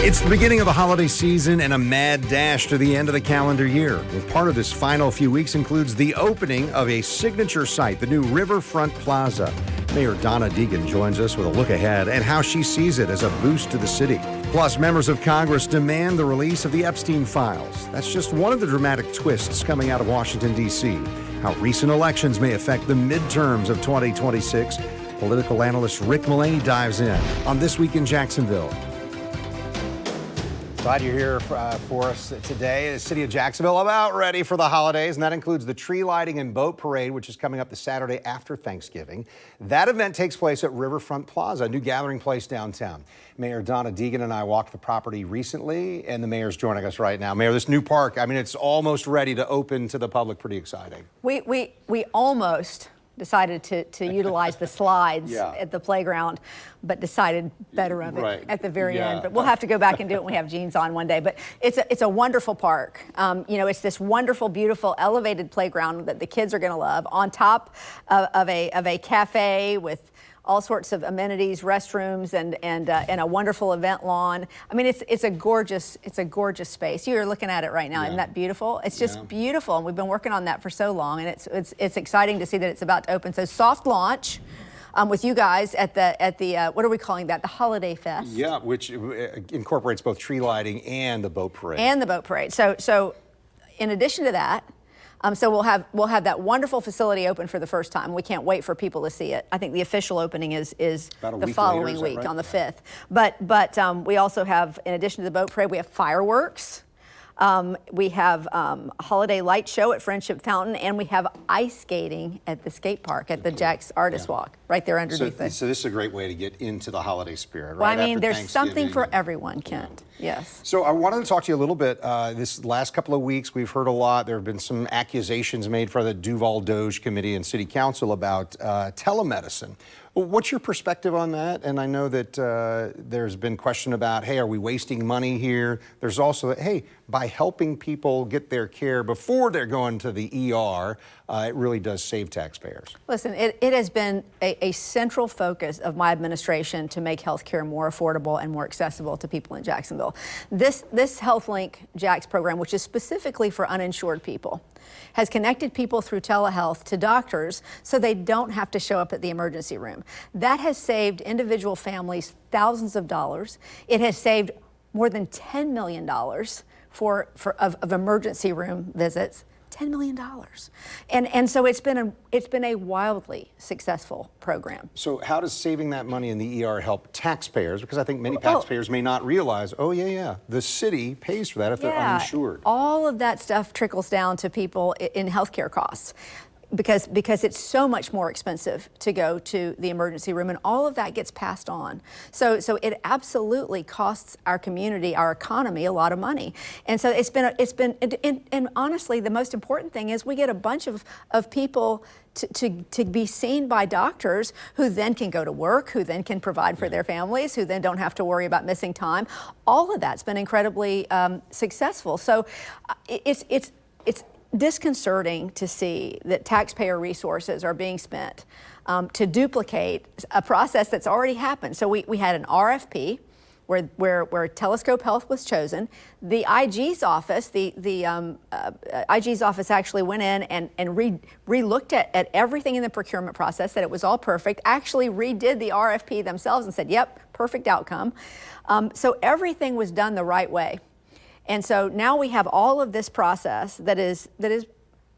It's the beginning of the holiday season and a mad dash to the end of the calendar year. Well, part of this final few weeks includes the opening of a signature site, the new Riverfront Plaza. Mayor Donna Deegan joins us with a look ahead and how she sees it as a boost to the city. Plus, members of Congress demand the release of the Epstein files. That's just one of the dramatic twists coming out of Washington, D.C. How recent elections may affect the midterms of 2026. Political analyst Rick Mullaney dives in on This Week in Jacksonville. Glad you're here for us today. The City of Jacksonville about ready for the holidays, and that includes the tree lighting and boat parade, which is coming up the Saturday after Thanksgiving. That event takes place at Riverfront Plaza, a new gathering place downtown. Mayor Donna Deegan and I walked the property recently, and the mayor's joining us right now. Mayor, this new park, I mean, it's almost ready to open to the public. Pretty exciting. We almost decided to utilize the slides at the playground, but decided better of it at the very end. But we'll have to go back and do it when we have jeans on one day. But it's a wonderful park. You know, it's this wonderful, beautiful, elevated playground that the kids are going to love, on top of a cafe with all sorts of amenities, restrooms, and a wonderful event lawn. I mean, it's a gorgeous space. You're looking at it right now. Isn't that beautiful? It's just beautiful, and we've been working on that for so long, and it's exciting to see that it's about to open. So soft launch with you guys at the what are we calling that? The Holiday Fest. Yeah, which incorporates both tree lighting and the boat parade. So in addition to that. So we'll have that wonderful facility open for the first time. We can't wait for people to see it. I think the official opening is the following week on the 5th. But we also have, in addition to the boat parade, we have fireworks. We have a holiday light show at Friendship Fountain, and we have ice skating at the skate park at the Jack's Artist Walk, right there underneath it. So this is a great way to get into the holiday spirit, right? Well, I mean, there's something for everyone, Kent. Yes. So I wanted to talk to you a little bit. This last couple of weeks, we've heard a lot. There have been some accusations made for the Duval Doge Committee and City Council about telemedicine. What's your perspective on that? And I know that there's been question about, hey, are we wasting money here? There's also, hey, by helping people get their care before they're going to the ER, it really does save taxpayers. Listen, it has been a central focus of my administration to make health care more affordable and more accessible to people in Jacksonville. This HealthLink JAX program, which is specifically for uninsured people, has connected people through telehealth to doctors so they don't have to show up at the emergency room. That has saved individual families thousands of dollars. It has saved more than $10 million of emergency room visits. $10 million. And so it's been a wildly successful program. So how does saving that money in the ER help taxpayers? Because I think many taxpayers may not realize, the city pays for that if they're uninsured. All of that stuff trickles down to people in healthcare costs. Because it's so much more expensive to go to the emergency room, and all of that gets passed on. So it absolutely costs our community, our economy, a lot of money. And so and honestly, the most important thing is we get a bunch of people to be seen by doctors who then can go to work, who then can provide for their families, who then don't have to worry about missing time. All of that's been incredibly successful. So it's disconcerting to see that taxpayer resources are being spent to duplicate a process that's already happened. So we had an RFP where Telescope Health was chosen. The IG's office, IG's office actually went in and re-looked at everything in the procurement process, said it was all perfect, actually redid the RFP themselves and said, yep, perfect outcome. So everything was done the right way. And so now we have all of this process that is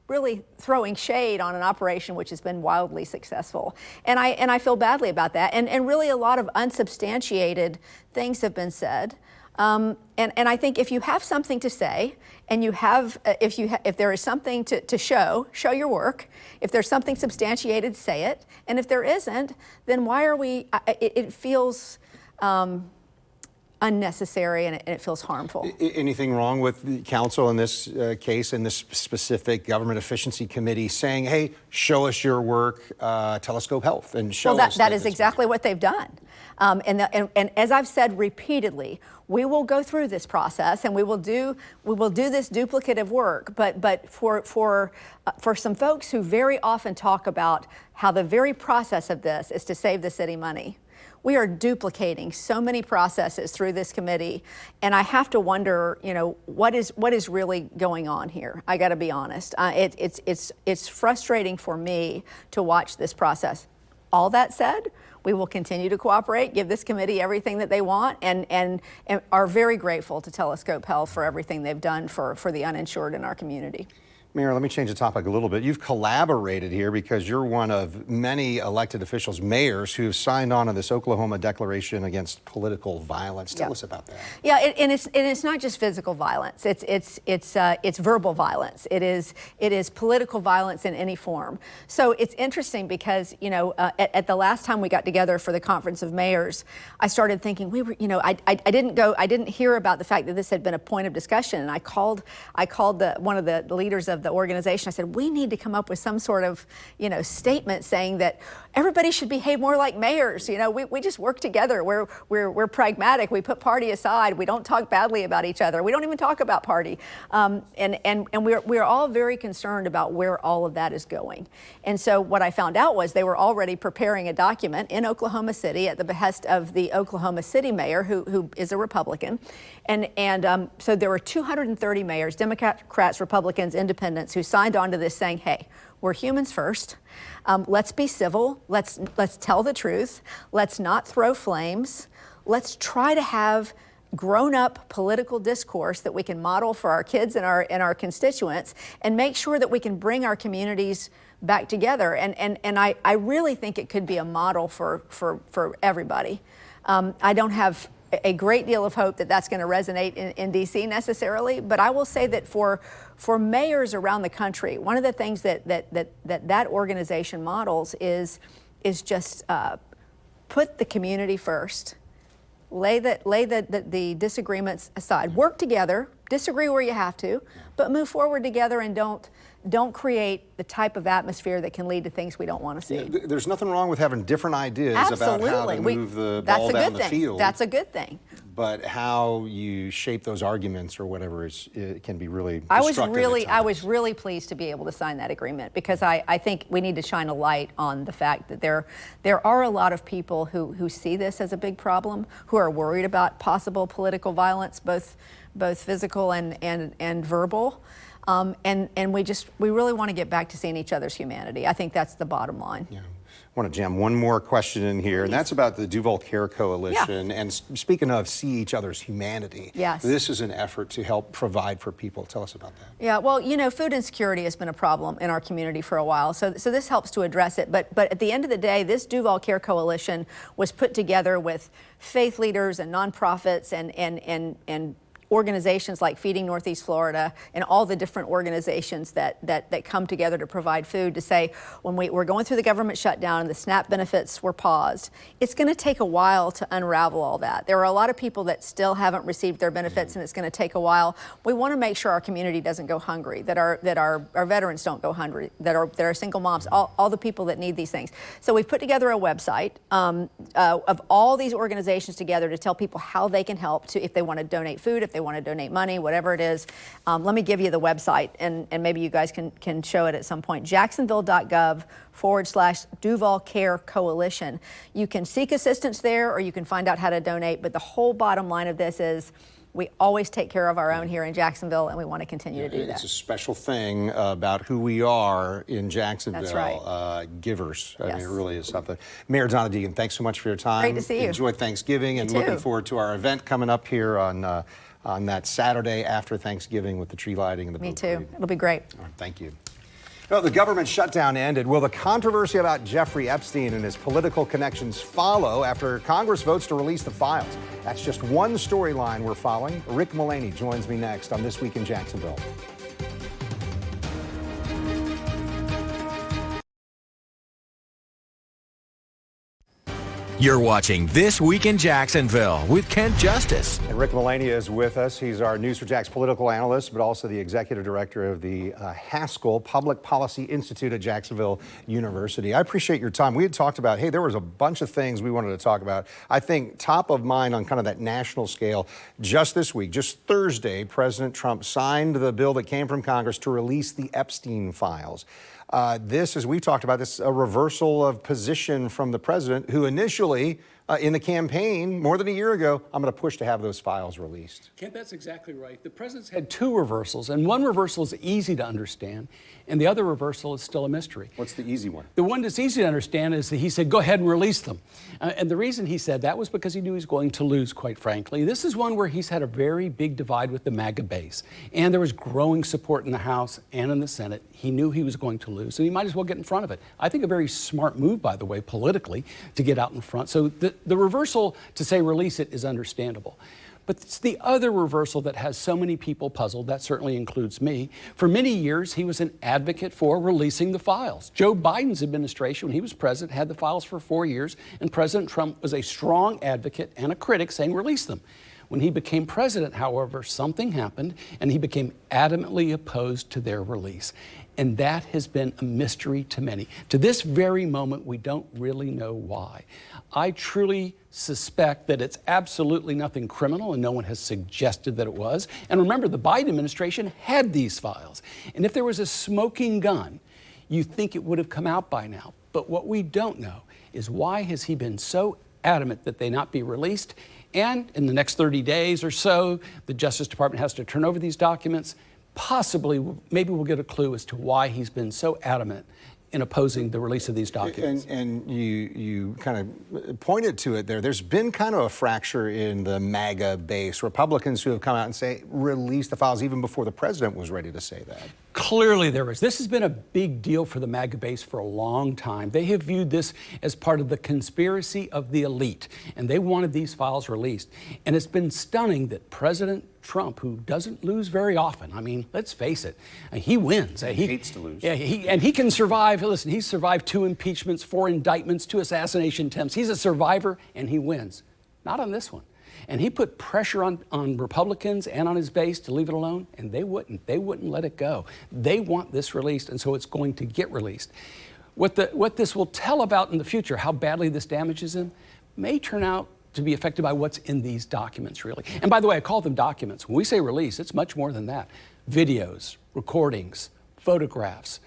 really throwing shade on an operation which has been wildly successful. And I feel badly about that. And really a lot of unsubstantiated things have been said. And I think if you have something to say, and if there is something to show your work. If there's something substantiated, say it. And if there isn't, then why are we? It feels unnecessary, and it feels harmful. Anything wrong with the council in this case, in this specific government efficiency committee, saying, hey, show us your work, Telescope Health, and show us that is exactly what they've done. And as I've said repeatedly, we will go through this process and we will do this duplicative work. But for some folks who very often talk about how the very process of this is to save the city money, we are duplicating so many processes through this committee, and I have to wonder, what is really going on here? I got to be honest. It's frustrating for me to watch this process. All that said, we will continue to cooperate, give this committee everything that they want, and are very grateful to Telescope Health for everything they've done for the uninsured in our community. Mayor, let me change the topic a little bit. You've collaborated here because you're one of many elected officials, mayors, who've signed on to this Oklahoma Declaration Against Political Violence. Tell us about that. Yeah, and it's not just physical violence. It's verbal violence. It is political violence in any form. So it's interesting because at the last time we got together for the Conference of Mayors, I started thinking I didn't hear about the fact that this had been a point of discussion, and I called one of the leaders of the organization. I said, we need to come up with some sort of, statement saying that everybody should behave more like mayors. We just work together. We're pragmatic. We put party aside. We don't talk badly about each other. We don't even talk about party. And we're all very concerned about where all of that is going. And so what I found out was they were already preparing a document in Oklahoma City at the behest of the Oklahoma City mayor, who is a Republican. And so there were 230 mayors, Democrats, Republicans, independents, who signed on to this saying, hey, we're humans first. Let's be civil. Let's tell the truth. Let's not throw flames. Let's try to have grown-up political discourse that we can model for our kids and our constituents, and make sure that we can bring our communities back together. And I really think it could be a model for everybody. I don't have a great deal of hope that that's going to resonate in DC necessarily, but I will say that for mayors around the country, one of the things that organization models is just put the community first, lay the disagreements aside, work together, disagree where you have to, but move forward together, and don't create the type of atmosphere that can lead to things we don't want to see. Yeah, there's nothing wrong with having different ideas Absolutely. about how to move the ball down the field. That's a good thing. But how you shape those arguments or whatever it can be really I destructive was really pleased to be able to sign that agreement, because I think we need to shine a light on the fact that there are a lot of people who see this as a big problem, who are worried about possible political violence, both physical and verbal. And we really want to get back to seeing each other's humanity. I think that's the bottom line. Yeah. I want to jam one more question in here, and that's about the Duval Care Coalition. Yeah. And speaking of see each other's humanity, yes, this is an effort to help provide for people. Tell us about that. Yeah, well, food insecurity has been a problem in our community for a while, so this helps to address it. But at the end of the day, this Duval Care Coalition was put together with faith leaders and nonprofits and organizations like Feeding Northeast Florida and all the different organizations that come together to provide food, to say, when we're going through the government shutdown and the SNAP benefits were paused, it's going to take a while to unravel all that. There are a lot of people that still haven't received their benefits, and it's going to take a while. We want to make sure our community doesn't go hungry, that our veterans don't go hungry, that our single moms, all the people that need these things. So we've put together a website of all these organizations together to tell people how they can help, if they want to donate food, if they want to donate money, whatever it is. Let me give you the website, and maybe you guys can show it at some point. Jacksonville.gov/Duval Care Coalition. You can seek assistance there, or you can find out how to donate. But the whole bottom line of this is, we always take care of our own here in Jacksonville, and we want to continue to do that. It's a special thing about who we are in Jacksonville. That's right. Givers. Yes. I mean, it really is something. Mayor Donna Deegan, thanks so much for your time. Great to see you. Enjoy Thanksgiving, and looking forward to our event coming up here on that Saturday after Thanksgiving with the tree lighting and the Me too. It'll be great. All right, thank you. Well, the government shutdown ended. Will the controversy about Jeffrey Epstein and his political connections follow after Congress votes to release the files? That's just one storyline we're following. Rick Mullaney joins me next on This Week in Jacksonville. You're watching This Week in Jacksonville with Kent Justice. And Rick Mullaney is with us. He's our News4JAX political analyst, but also the executive director of the Haskell Public Policy Institute at Jacksonville University. I appreciate your time. We had talked about, hey, there was a bunch of things we wanted to talk about. I think top of mind on kind of that national scale, just this week, just Thursday, President Trump signed the bill that came from Congress to release the Epstein files. This, as we talked about, this a reversal of position from the president, who initially in the campaign more than a year ago, I'm going to push to have those files released. Kent, that's exactly right. The president's had two reversals, and one reversal is easy to understand, and the other reversal is still a mystery. What's the easy one? The one that's easy to understand is that he said, go ahead and release them. And the reason he said that was because he knew he was going to lose, quite frankly. This is one where he's had a very big divide with the MAGA base, and there was growing support in the House and in the Senate. He knew he was going to lose, so he might as well get in front of it. I think a very smart move, by the way, politically, to get out in front. So the reversal to say release it is understandable. But it's the other reversal that has so many people puzzled. That certainly includes me. For many years, he was an advocate for releasing the files. Joe Biden's administration, when he was president, had the files for 4 years, and President Trump was a strong advocate and a critic saying release them. When he became president, however, something happened, and he became adamantly opposed to their release. And that has been a mystery to many. To this very moment, we don't really know why. I truly suspect that it's absolutely nothing criminal, and no one has suggested that it was. And remember, the Biden administration had these files. And if there was a smoking gun, you think it would have come out by now. But what we don't know is why has he been so adamant that they not be released? And in the next 30 days or so, the Justice Department has to turn over these documents. Possibly, maybe we'll get a clue as to why he's been so adamant in opposing the release of these documents. And you kind of pointed to it there. There's been kind of a fracture in the MAGA base. Republicans who have come out and say, release the files even before the president was ready to say that. Clearly there is. This has been a big deal for the MAGA base for a long time. They have viewed this as part of the conspiracy of the elite, and they wanted these files released. And it's been stunning that President Trump, who doesn't lose very often, I mean, let's face it, he wins. He hates to lose. Yeah, and he can survive. Listen, he's survived 2 impeachments, 4 indictments, 2 assassination attempts. He's a survivor, and he wins. Not on this one. And he put pressure on Republicans and on his base to leave it alone, and they wouldn't. They wouldn't let it go. They want this released, and so it's going to get released. What this will tell about in the future, how badly this damages him, may turn out to be affected by what's in these documents, really. And by the way, I call them documents. When we say release, it's much more than that. Videos, recordings, photographs.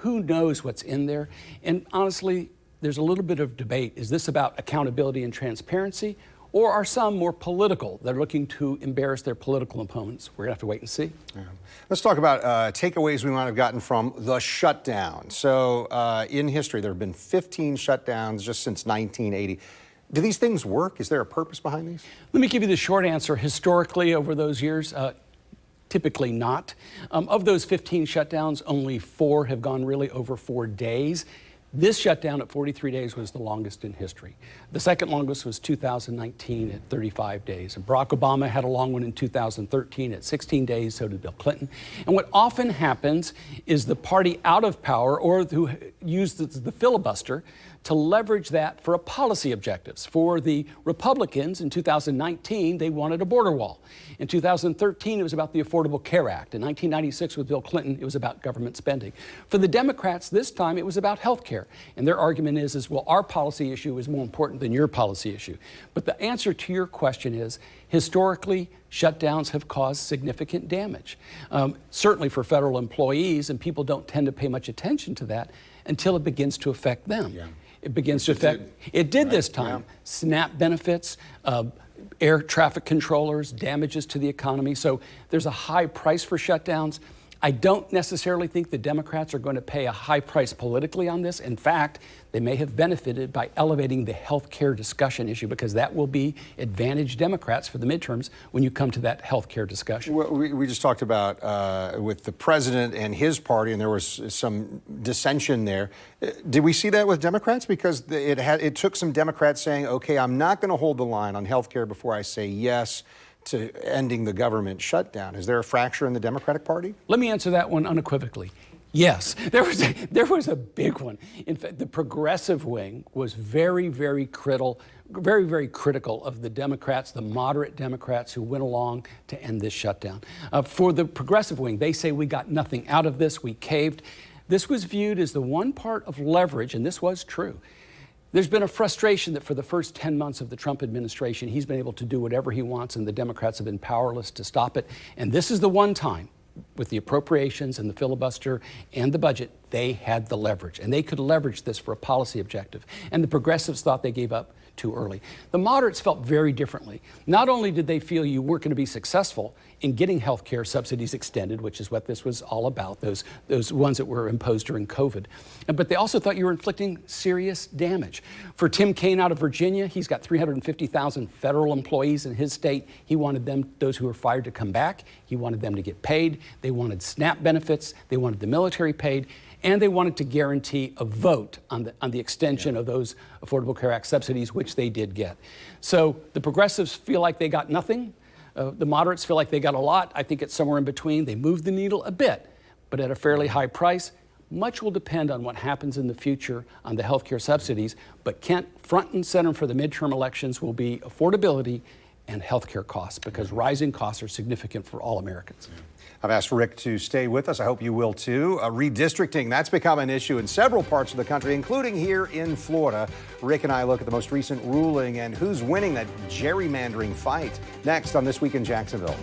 Who knows what's in there? And honestly, there's a little bit of debate. Is this about accountability and transparency? Or are some more political? They're looking to embarrass their political opponents. We're going to have to wait and see. Yeah. Let's talk about takeaways we might have gotten from the shutdown. So in history, there have been 15 shutdowns just since 1980. Do these things work? Is there a purpose behind these? Let me give you the short answer. Historically, over those years, typically not. Of those 15 shutdowns, only 4 have gone really over 4 days. This shutdown at 43 days was the longest in history. The second longest was 2019 at 35 days. And Barack Obama had a long one in 2013 at 16 days, so did Bill Clinton. And what often happens is the party out of power, or who used the filibuster, to leverage that for policy objectives. For the Republicans in 2019, they wanted a border wall. In 2013, it was about the Affordable Care Act. In 1996, with Bill Clinton, it was about government spending. For the Democrats, this time, it was about health care. And their argument is, well, our policy issue is more important than your policy issue. But the answer to your question is, historically, shutdowns have caused significant damage. Certainly for federal employees, and people don't tend to pay much attention to that until it begins to affect them. Yeah. It begins to affect. It did this time. Yeah. SNAP benefits, air traffic controllers, damages to the economy. So there's a high price for shutdowns. I don't necessarily think the Democrats are going to pay a high price politically on this. In fact, they may have benefited by elevating the health care discussion issue, because that will be advantage Democrats for the midterms when you come to that health care discussion. Well, we just talked about with the president and his party, and there was some dissension there. Did we see that with Democrats? Because it took some Democrats saying, okay, I'm not going to hold the line on health care before I say yes to ending the government shutdown. Is there a fracture in the Democratic Party? Let me answer that one unequivocally. Yes, there was a big one. In fact, the progressive wing was very, very critical of the Democrats, the moderate Democrats who went along to end this shutdown. For the progressive wing, they say we got nothing out of this, we caved. This was viewed as the one part of leverage, and this was true. There's been a frustration that for the first 10 months of the Trump administration, he's been able to do whatever he wants, and the Democrats have been powerless to stop it. And this is the one time, with the appropriations and the filibuster and the budget, they had the leverage, and they could leverage this for a policy objective. And the progressives thought they gave up too early. The moderates felt very differently. Not only did they feel you weren't going to be successful in getting health care subsidies extended, which is what this was all about, those ones that were imposed during COVID, but they also thought you were inflicting serious damage. For Tim Kaine out of Virginia, he's got 350,000 federal employees in his state. He wanted those who were fired to come back. He wanted them to get paid. They wanted SNAP benefits. They wanted the military paid. And they wanted to guarantee a vote on the extension of those Affordable Care Act subsidies, which they did get. So the progressives feel like they got nothing. The moderates feel like they got a lot. I think it's somewhere in between. They moved the needle a bit, but at a fairly high price. Much will depend on what happens in the future on the health care subsidies. But Kent, front and center for the midterm elections will be affordability and health care costs, because rising costs are significant for all Americans. I've asked Rick to stay with us. I hope you will too. Redistricting, that's become an issue in several parts of the country, including here in Florida. Rick and I look at the most recent ruling and who's winning that gerrymandering fight. Next on This Week in Jacksonville.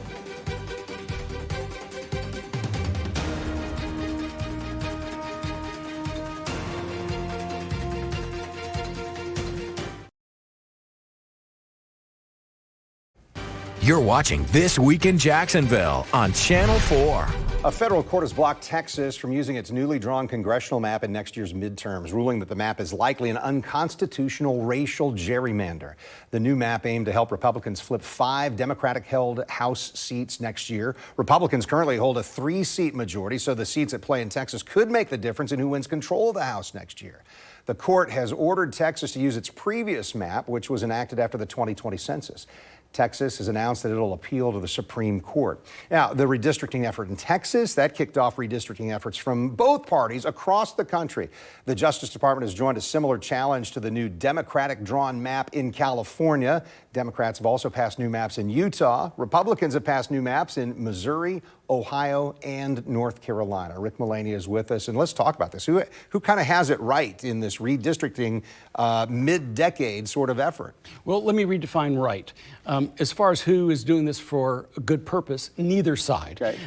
You're watching This Week in Jacksonville on Channel 4. A federal court has blocked Texas from using its newly drawn congressional map in next year's midterms, ruling that the map is likely an unconstitutional racial gerrymander. The new map aimed to help Republicans flip 5 Democratic-held House seats next year. Republicans currently hold a 3-seat majority, so the seats at play in Texas could make the difference in who wins control of the House next year. The court has ordered Texas to use its previous map, which was enacted after the 2020 census. Texas has announced that it'll appeal to the Supreme Court. Now, the redistricting effort in Texas, that kicked off redistricting efforts from both parties across the country. The Justice Department has joined a similar challenge to the new Democratic-drawn map in California. Democrats have also passed new maps in Utah. Republicans have passed new maps in Missouri, Ohio, and North Carolina. Rick Mullaney is with us, and let's talk about this. Who kind of has it right in this redistricting mid-decade sort of effort? Well, let me redefine right. As far as who is doing this for a good purpose, neither side. Okay.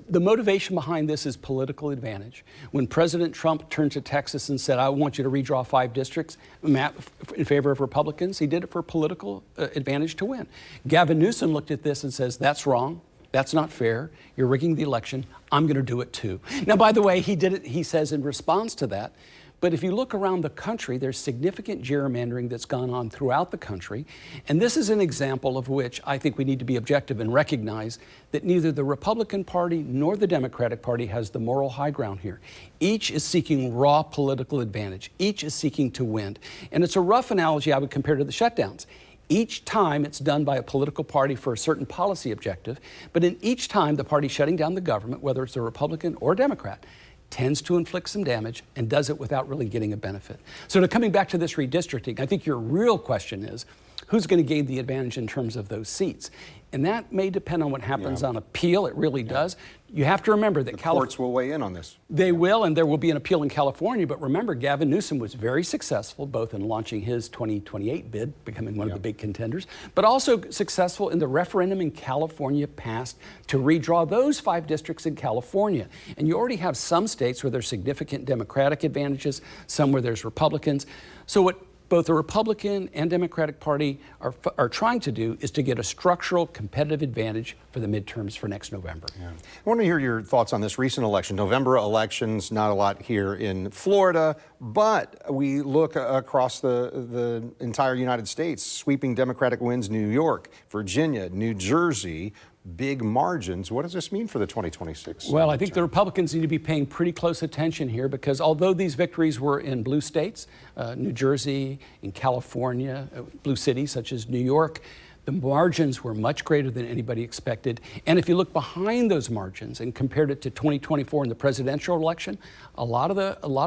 The motivation behind this is political advantage. When President Trump turned to Texas and said, I want you to redraw 5 districts map in favor of Republicans, he did it for political advantage to win. Gavin Newsom looked at this and says, that's wrong. That's not fair. You're rigging the election. I'm going to do it too. Now, by the way, he did it, he says, in response to that. But if you look around the country, there's significant gerrymandering that's gone on throughout the country. And this is an example of which I think we need to be objective and recognize that neither the Republican Party nor the Democratic Party has the moral high ground here. Each is seeking raw political advantage. Each is seeking to win. And it's a rough analogy I would compare to the shutdowns. Each time it's done by a political party for a certain policy objective, but in each time the party shutting down the government, whether it's a Republican or Democrat, tends to inflict some damage and does it without really getting a benefit. So coming back to this redistricting, I think your real question is, who's going to gain the advantage in terms of those seats? And that may depend on what happens on appeal. It really does. You have to remember that the courts will weigh in on this. They will, and there will be an appeal in California. But remember, Gavin Newsom was very successful both in launching his 2028 bid, becoming one of the big contenders, but also successful in the referendum in California passed to redraw those 5 districts in California. And you already have some states where there's significant Democratic advantages, some where there's Republicans. So what both the Republican and Democratic Party are trying to do is to get a structural competitive advantage for the midterms for next November. Yeah. I want to hear your thoughts on this recent election. November elections, not a lot here in Florida, but we look across the entire United States, sweeping Democratic wins, New York, Virginia, New Jersey, big margins. What does this mean for the 2026? Well, I think the Republicans need to be paying pretty close attention here, because although these victories were in blue states, New Jersey, in California, blue cities such as New York, the margins were much greater than anybody expected. And if you look behind those margins and compared it to 2024 in the presidential election, a lot of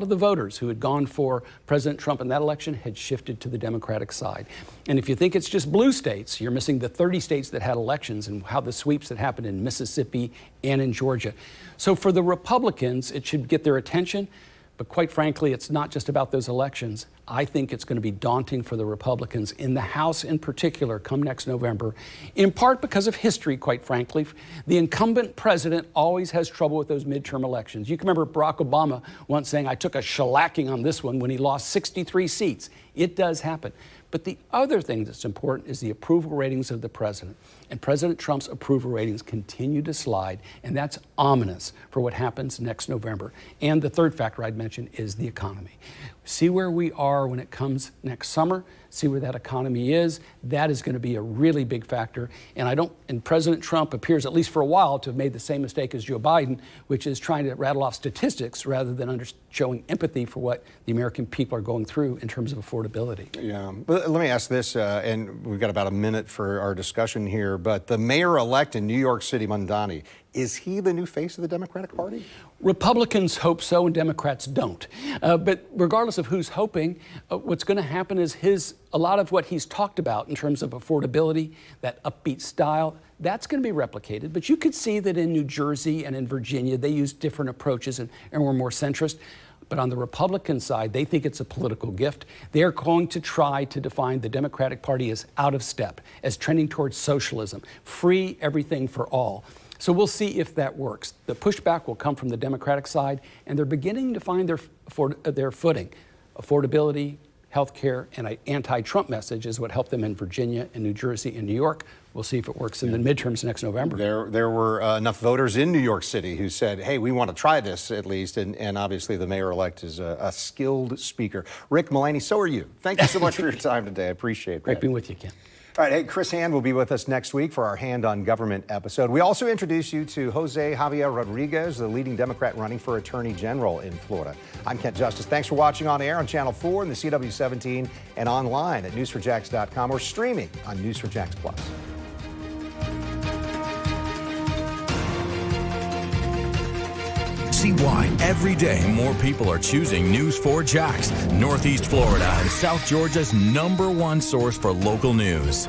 the voters who had gone for President Trump in that election had shifted to the Democratic side. And if you think it's just blue states, you're missing the 30 states that had elections and how the sweeps that happened in Mississippi and in Georgia. So for the Republicans, it should get their attention. But quite frankly, it's not just about those elections. I think it's going to be daunting for the Republicans in the House in particular come next November, in part because of history, quite frankly. The incumbent president always has trouble with those midterm elections. You can remember Barack Obama once saying, I took a shellacking on this one when he lost 63 seats. It does happen. But the other thing that's important is the approval ratings of the president. And President Trump's approval ratings continue to slide, and that's ominous for what happens next November. And the third factor I'd mention is the economy. See where we are when it comes next summer, see where that economy is. That is going to be a really big factor. And President Trump appears, at least for a while, to have made the same mistake as Joe Biden, which is trying to rattle off statistics rather than showing empathy for what the American people are going through in terms of affordability. Yeah, but let me ask this, and we've got about a minute for our discussion here, but the mayor-elect in New York City, Mullaney, is he the new face of the Democratic Party? Republicans hope so and Democrats don't. But regardless of who's hoping, what's going to happen is a lot of what he's talked about in terms of affordability, that upbeat style, that's going to be replicated. But you could see that in New Jersey and in Virginia, they use different approaches and were more centrist. But on the Republican side, they think it's a political gift. They're going to try to define the Democratic Party as out of step, as trending towards socialism, free everything for all. So we'll see if that works. The pushback will come from the Democratic side, and they're beginning to find their footing. Affordability, health care, and an anti-Trump message is what helped them in Virginia and New Jersey and New York. We'll see if it works in the midterms next November. There were enough voters in New York City who said, hey, we want to try this at least, and obviously the mayor-elect is a skilled speaker. Rick Mullaney, so are you. Thank you so much for your time today. I appreciate it. Great being with you, Ken. All right, hey, Chris Hand will be with us next week for our Hand on Government episode. We also introduce you to Jose Javier Rodriguez, the leading Democrat running for Attorney General in Florida. I'm Kent Justice. Thanks for watching on air on Channel 4 and the CW17 and online at news4jax.com or streaming on News4JAX Plus. See why every day more people are choosing News4JAX, Northeast Florida and South Georgia's #1 source for local news.